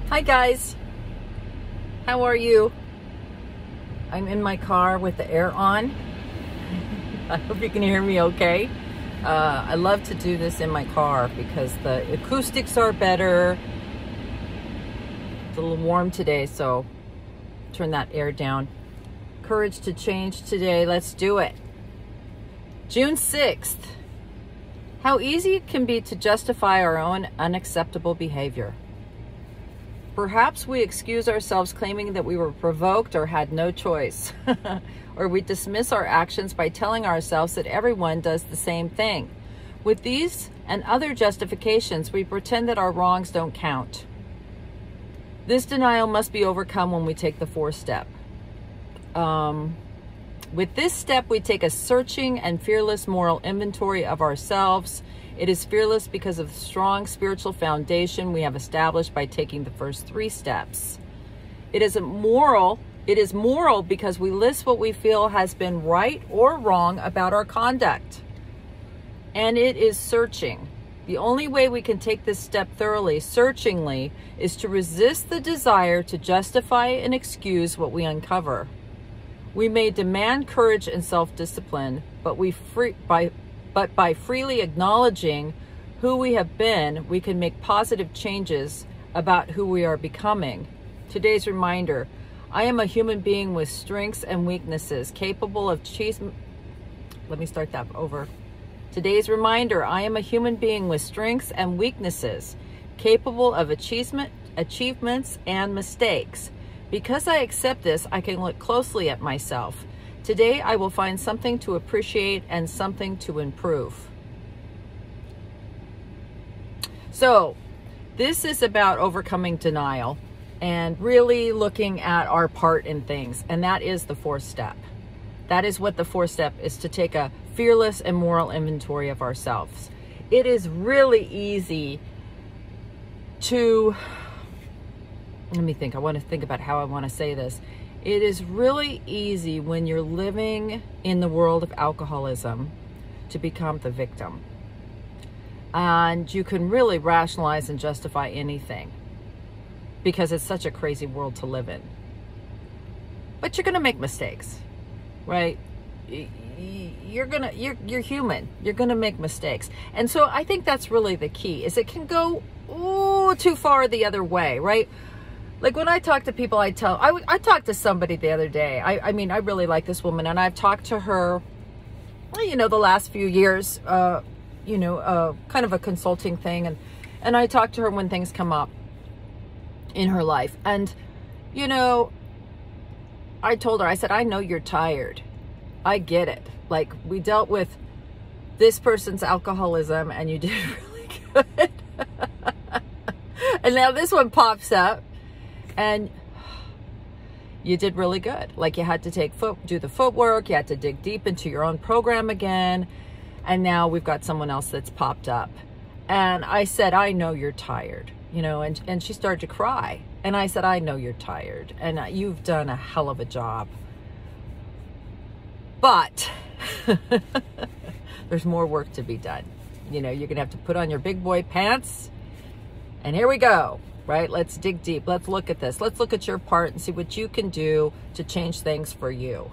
Hi guys, how are you? I'm in my car with the air on. I hope you can hear me okay. I love to do this in my car because the acoustics are better. It's a little warm today, so turn that air down. Courage to change today. Let's do it. June 6th. How easy it can be to justify our own unacceptable behavior. Perhaps we excuse ourselves claiming that we were provoked or had no choice. Or we dismiss our actions by telling ourselves that everyone does the same thing. With these and other justifications, we pretend that our wrongs don't count. This denial must be overcome when we take the fourth step. With this step, we take a searching and fearless moral inventory of ourselves. It is fearless because of the strong spiritual foundation we have established by taking the first three steps. It is moral because we list what we feel has been right or wrong about our conduct. And it is searching. The only way we can take this step thoroughly, searchingly, is to resist the desire to justify and excuse what we uncover. We may demand courage and self-discipline, but by freely acknowledging who we have been, we can make positive changes about who we are becoming. Today's reminder: I am a human being with strengths and weaknesses, capable of Today's reminder: I am a human being with strengths and weaknesses, capable of achievements and mistakes. Because I accept this, I can look closely at myself. Today, I will find something to appreciate and something to improve. So, this is about overcoming denial and really looking at our part in things. And that is the fourth step. That is what the fourth step is, to take a fearless and moral inventory of ourselves. It is really easy to... Let me think. I want to think about how I want to say this. It is really easy when you're living in the world of alcoholism to become the victim. And you can really rationalize and justify anything because it's such a crazy world to live in. But you're going to make mistakes, right? You're human. You're going to make mistakes. And so I think that's really the key, is it can go too far the other way, right? Like when I talk to people, I talked to somebody the other day. I mean, I really like this woman, and I've talked to her, the last few years, kind of a consulting thing. And I talk to her when things come up in her life. And, I told her, I said, I know you're tired. I get it. Like, we dealt with this person's alcoholism and you did really good. And now this one pops up. And you did really good. Like, you had to do the footwork. You had to dig deep into your own program again. And now we've got someone else that's popped up. And I said, I know you're tired, and she started to cry. And I said, I know you're tired and you've done a hell of a job. But there's more work to be done. You're going to have to put on your big boy pants. And here we go. Right? Let's dig deep. Let's look at this. Let's look at your part and see what you can do to change things for you.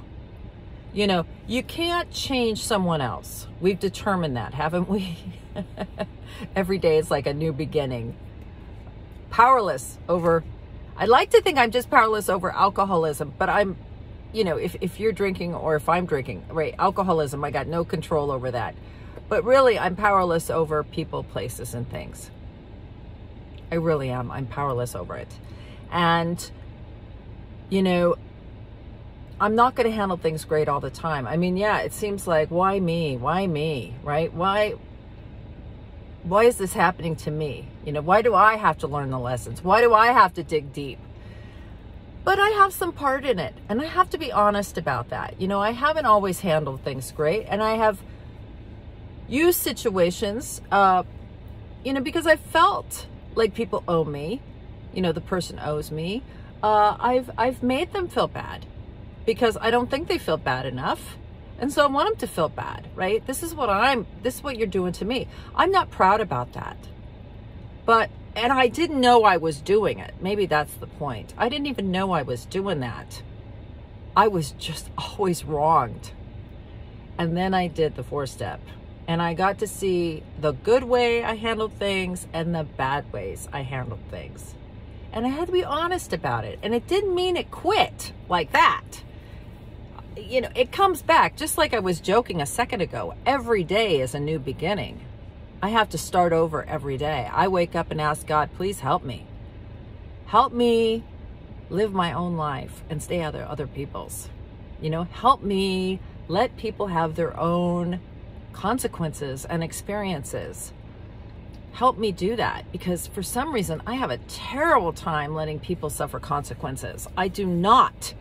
You can't change someone else. We've determined that, haven't we? Every day is like a new beginning. Powerless over, I'd like to think I'm just powerless over alcoholism, but I'm, if you're drinking or if I'm drinking, right? Alcoholism, I got no control over that. But really, I'm powerless over people, places, and things. I really am. I'm powerless over it. And, I'm not going to handle things great all the time. I mean, yeah, it seems like, why me? Why me? Right? Why is this happening to me? Why do I have to learn the lessons? Why do I have to dig deep? But I have some part in it. And I have to be honest about that. I haven't always handled things great. And I have used situations, because I felt like people owe me, the person owes me. I've made them feel bad because I don't think they feel bad enough. And so I want them to feel bad, right? This is what you're doing to me. I'm not proud about that. But And I didn't know I was doing it. Maybe that's the point. I didn't even know I was doing that. I was just always wronged. And then I did the 4-step. And I got to see the good way I handled things and the bad ways I handled things. And I had to be honest about it. And it didn't mean it quit like that. You know, it comes back, just like I was joking a second ago. Every day is a new beginning. I have to start over every day. I wake up and ask God, please help me. Help me live my own life and stay out of other people's. You know, help me let people have their own consequences and experiences. Help me do that, because for some reason I have a terrible time letting people suffer consequences. I do not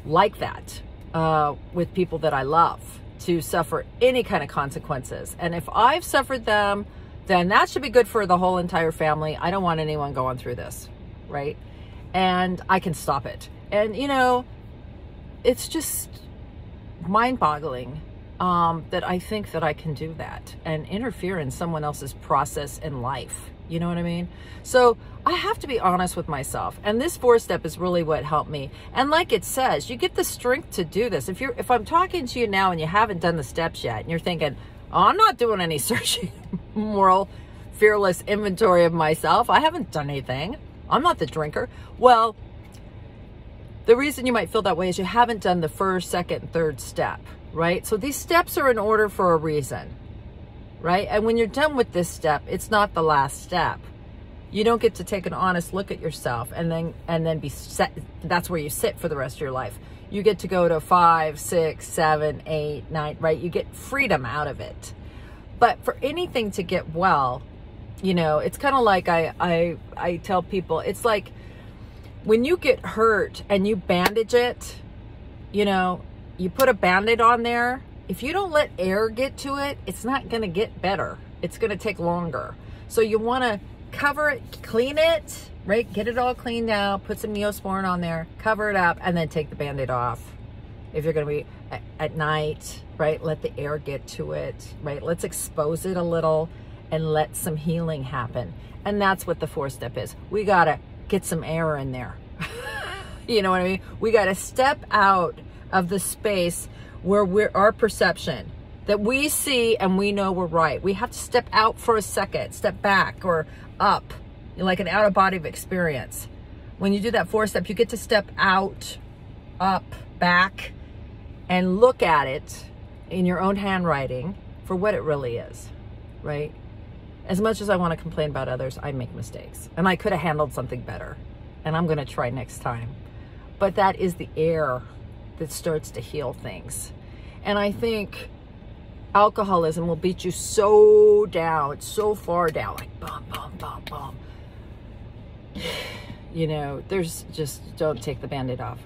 like that with people that I love, to suffer any kind of consequences. And if I've suffered them, then that should be good for the whole entire family. I don't want anyone going through this, right? And I can stop it. And you know, it's just mind-boggling that I think that I can do that and interfere in someone else's process in life. You know what I mean? So I have to be honest with myself. And this 4-step is really what helped me. And like it says, you get the strength to do this. If I'm talking to you now and you haven't done the steps yet, and you're thinking, oh, I'm not doing any searching, moral, fearless inventory of myself. I haven't done anything. I'm not the drinker. Well, the reason you might feel that way is you haven't done the 1st, 2nd, and 3rd step, right? So these steps are in order for a reason, right? And when you're done with this step, it's not the last step. You don't get to take an honest look at yourself and then be set. That's where you sit for the rest of your life. You get to go to 5, 6, 7, 8, 9, right? You get freedom out of it. But for anything to get well, you know, it's kind of like I tell people, it's like when you get hurt and you bandage it, you know, you put a Band-Aid on there. If you don't let air get to it, it's not going to get better. It's going to take longer. So you want to cover it, clean it, right? Get it all cleaned out, put some Neosporin on there, cover it up, and then take the Band-Aid off. If you're going to be at night, right? Let the air get to it, right? Let's expose it a little and let some healing happen. And that's what the 4-step is. We got to get some air in there. You know what I mean? We got to step out of the space where our perception that we see and we know we're right. We have to step out for a second, step back or up, like an out-of-body experience. When you do that 4-step, you get to step out, up, back, and look at it in your own handwriting for what it really is, right? As much as I want to complain about others, I make mistakes. And I could have handled something better. And I'm going to try next time. But that is the air that starts to heal things. And I think alcoholism will beat you so down, so far down, like bum, bum, bum, bum. You know, there's just, don't take the Band-Aid off.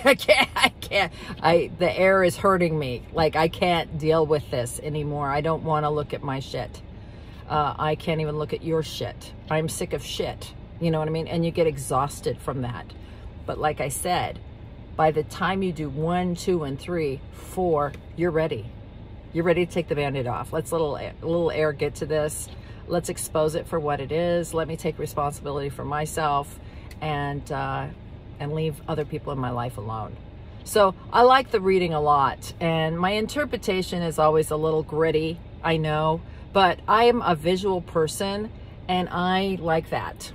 I can't. The air is hurting me. Like, I can't deal with this anymore. I don't want to look at my shit. I can't even look at your shit. I'm sick of shit. You know what I mean? And you get exhausted from that. But like I said, by the time you do 1, 2, and 3, 4, you're ready. You're ready to take the Band-Aid off. Let's little air get to this. Let's expose it for what it is. Let me take responsibility for myself and leave other people in my life alone. So I like the reading a lot, and my interpretation is always a little gritty, I know, but I am a visual person and I like that.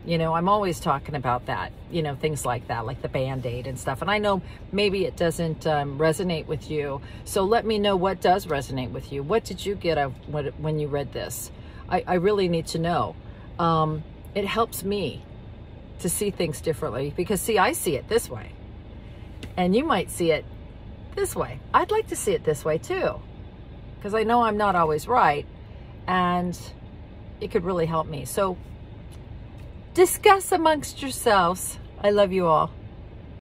You know, I'm always talking about that, you know, things like that, like the Band-Aid and stuff. And I know maybe it doesn't resonate with you. So let me know what does resonate with you. What did you get when you read this? I really need to know. It helps me to see things differently because, see, I see it this way. And you might see it this way. I'd like to see it this way too, because I know I'm not always right. And it could really help me. So discuss amongst yourselves. I love you all.